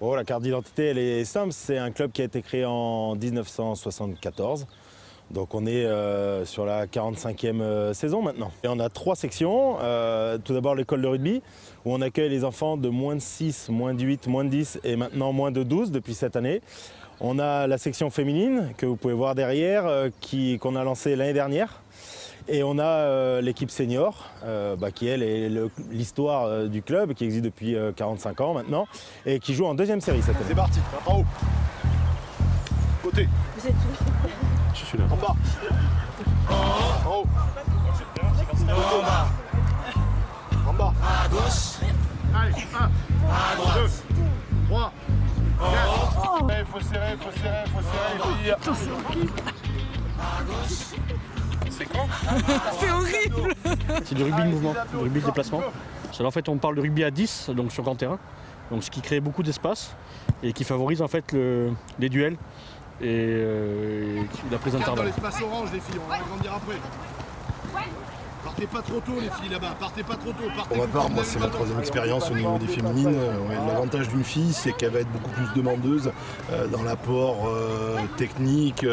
Oh, la carte d'identité, elle est simple. C'est un club qui a été créé en 1974. Donc on est sur la 45e saison maintenant. Et on a 3 sections. Tout d'abord l'école de rugby, où on accueille les enfants de moins de 6, moins de 8, moins de 10 et maintenant moins de 12 depuis cette année. On a la section féminine, que vous pouvez voir derrière, qu'on a lancée l'année dernière. Et on a l'équipe senior, qui elle est l'histoire du club, qui existe depuis 45 ans maintenant, et qui joue en 2e série cette année. C'est parti, en haut. Côté. Vous êtes où? Je suis là. En bas. En haut. En bas. En bas. À gauche. Allez, 1, 2, 3, 4. Il faut serrer, les filles. À gauche. C'est quoi? C'est horrible. C'est du rugby de mouvement, du rugby de déplacement. En fait, on parle de rugby à 10, donc sur grand terrain, donc ce qui crée beaucoup d'espace et qui favorise en fait les duels et la prise Dans d'intervalle. l'espace orange, les filles, on va agrandir après. Partez pas trop tôt, les filles, là-bas. Partez pas trop tôt. Pour ma part, moi, c'est ma 3e expérience au niveau des féminines. L'avantage d'une fille, c'est qu'elle va être beaucoup plus demandeuse dans l'apport technique,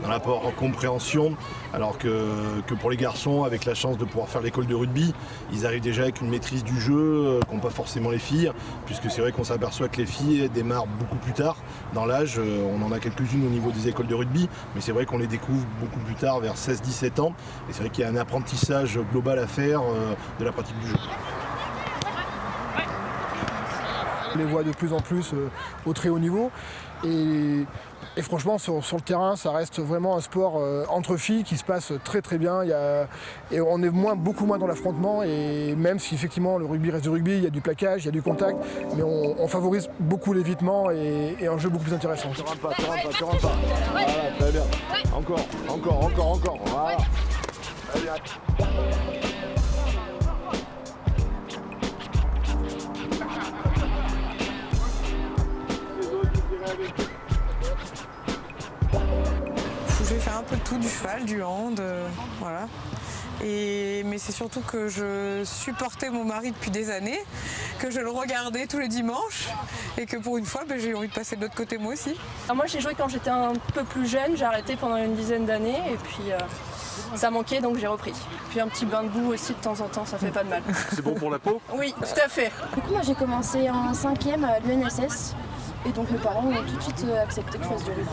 dans l'apport compréhension, alors que pour les garçons, avec la chance de pouvoir faire l'école de rugby, ils arrivent déjà avec une maîtrise du jeu qu'ont pas forcément les filles, puisque c'est vrai qu'on s'aperçoit que les filles démarrent beaucoup plus tard dans l'âge. On en a quelques-unes au niveau des écoles de rugby, mais c'est vrai qu'on les découvre beaucoup plus tard, vers 16-17 ans. Et c'est vrai qu'il y a un apprentissage global à faire de la pratique du jeu. On les voit de plus en plus au très haut niveau et franchement sur le terrain ça reste vraiment un sport entre filles qui se passe très très bien. Et on est beaucoup moins dans l'affrontement, et même si effectivement le rugby reste du rugby, il y a du plaquage, il y a du contact, mais on favorise beaucoup l'évitement et un jeu beaucoup plus intéressant. Tu rentres pas. Voilà, très bien. Encore. Voilà. Allez, Je vais faire un peu de tout, du cheval, du hand, voilà. Mais c'est surtout que je supportais mon mari depuis des années, que je le regardais tous les dimanches et que pour une fois j'ai envie de passer de l'autre côté moi aussi. Alors moi j'ai joué quand j'étais un peu plus jeune, j'ai arrêté pendant une dizaine d'années et puis ça manquait donc j'ai repris. Puis un petit bain de boue aussi de temps en temps, ça fait pas de mal. c'est bon pour la peau? Oui, tout à fait. Du coup moi j'ai commencé en 5e à l'UNSS et donc mes parents ont tout de suite accepté que je fasse du rugby.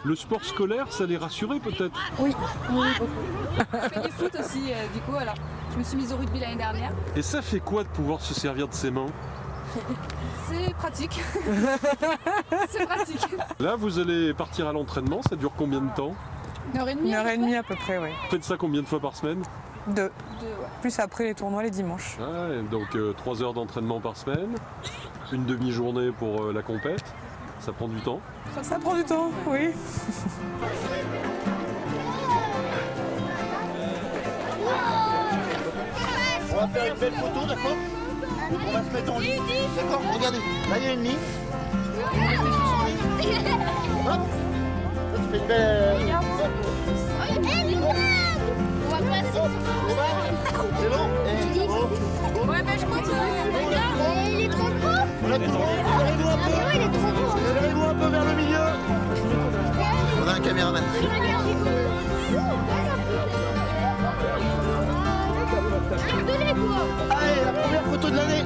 Le sport scolaire, ça les rassurait peut-être? Oui, beaucoup. Je fais du foot aussi, du coup, alors je me suis mise au rugby l'année dernière. Et ça fait quoi de pouvoir se servir de ses mains? C'est pratique. C'est pratique. Là, vous allez partir à l'entraînement, ça dure combien de temps? 1h30. 1h30 à peu près, oui. Vous faites ça combien de fois par semaine? 2. Plus après les tournois les dimanches. Ouais, donc 3 heures d'entraînement par semaine, une demi-journée pour la compète, ça prend du temps? Ça prend du temps, oui. On va faire une belle photo, d'accord? On va se mettre en ligne. D'accord? Regardez, là il y a une ligne. Hop. Ça te fait une belle... On va passer. C'est bon? Ouais, mais je compte. Il est trop gros. On a tout le monde, serrez-vous un peu. Il est trop gros. Serrez-vous un peu vers le milieu. On a un caméraman. Allez, la première photo de l'année.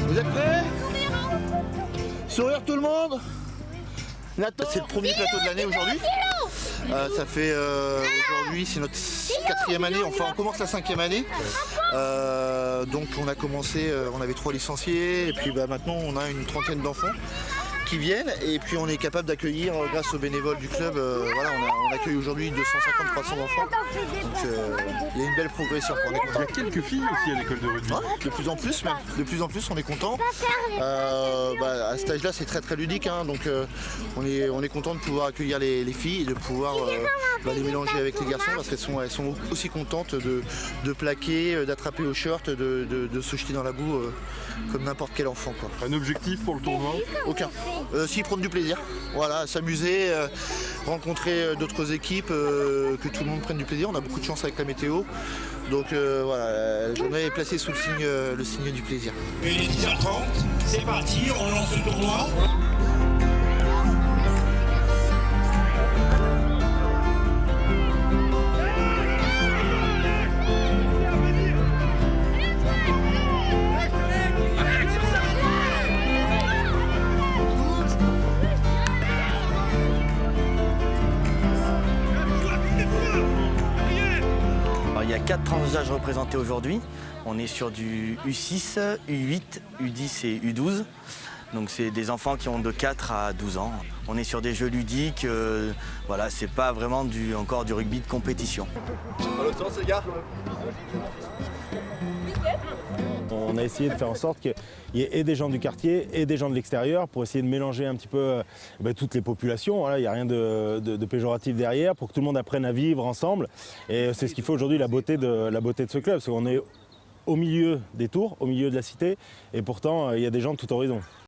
Vous êtes prêts? Sourire tout le monde. Nathan. C'est le premier plateau de l'année aujourd'hui. Ça fait aujourd'hui, c'est notre 4e année, enfin on commence la 5e année. Donc on a commencé, on avait 3 licenciés et puis maintenant on a une trentaine d'enfants qui viennent et puis on est capable d'accueillir grâce aux bénévoles du club. Voilà, on accueille aujourd'hui 250-300 enfants. Donc il y a une belle progression. On est content. Il y a quelques filles aussi à l'école de rugby. De plus en plus même, de plus en plus on est content. À cet âge-là c'est très très ludique, hein, donc on est content de pouvoir accueillir les filles et de pouvoir les mélanger avec les garçons parce qu'elles sont aussi contentes de plaquer, d'attraper au short, de se jeter dans la boue comme n'importe quel enfant, quoi. Un objectif pour le tournoi? Aucun. S'y prendre du plaisir, voilà, s'amuser, rencontrer d'autres équipes, que tout le monde prenne du plaisir. On a beaucoup de chance avec la météo. Donc voilà, la journée est placée sous le signe du plaisir. Et il est 10h30, c'est parti, on lance le tournoi. Il y a 4 tranches d'âge représentés aujourd'hui. On est sur du U6, U8, U10 et U12. Donc c'est des enfants qui ont de 4 à 12 ans. On est sur des jeux ludiques, voilà, c'est pas vraiment encore du rugby de compétition. Dans l'autre sens les gars. On a essayé de faire en sorte qu'il y ait et des gens du quartier et des gens de l'extérieur pour essayer de mélanger un petit peu toutes les populations. Voilà, il n'y a rien de péjoratif derrière pour que tout le monde apprenne à vivre ensemble. Et c'est ce qui fait aujourd'hui la beauté de ce club. Parce qu'on est au milieu des tours, au milieu de la cité et pourtant il y a des gens de tout horizon.